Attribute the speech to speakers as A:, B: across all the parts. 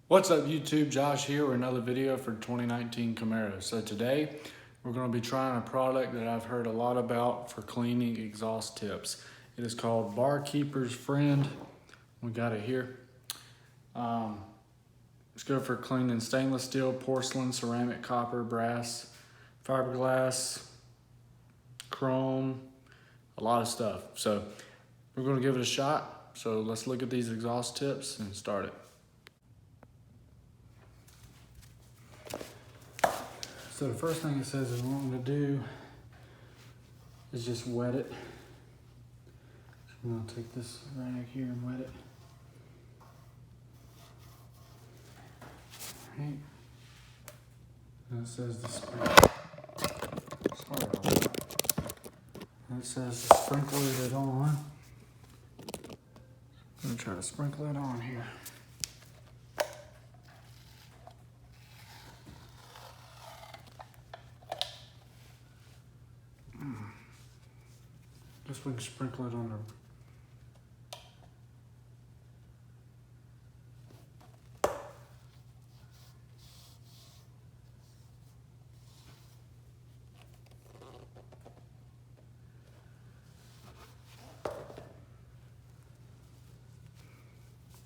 A: What's up YouTube, Josh here with another video for 2019 Camaro. So today we're going to be trying a product that I've heard a lot about for cleaning exhaust tips. It is called Barkeeper's Friend. We got it here. It's good for cleaning stainless steel, porcelain, ceramic, copper, brass, fiberglass, chrome, a lot of stuff. So we're going to give it a shot. So let's look at these exhaust tips and start it. So the first thing it says is what I'm going to do is just wet it. So I'm going to take this rag here and wet it. Right. And it says to sprinkle. Sorry about that. And it says to sprinkle it on. I'm going to try to sprinkle it on here. Just we can sprinkle it on the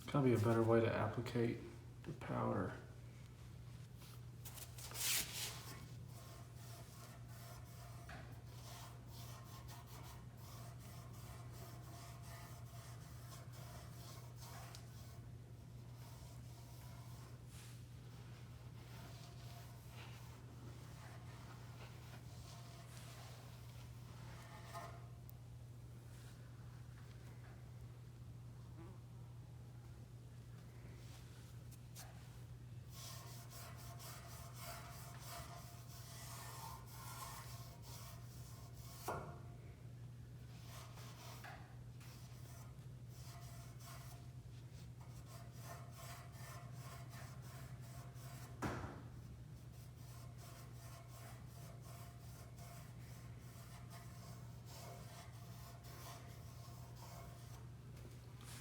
A: probably a better way to applicate the powder.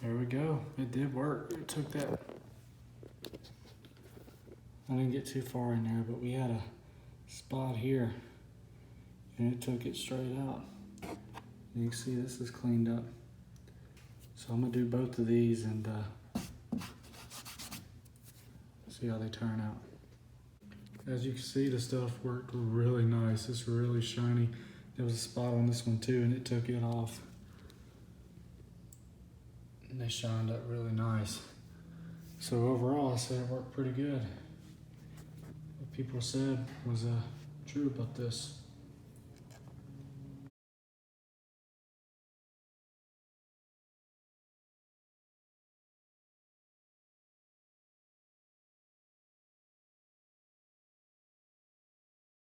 A: There we go. It did work. It took that. I didn't get too far in there, but we had a spot here and it took it straight out. You can see this is cleaned up. So I'm gonna do both of these and see how they turn out. As you can see, the stuff worked really nice. It's really shiny. There was a spot on this one too and it took it off. And they shined up really nice. So overall, I said it worked pretty good. What people said was true about this.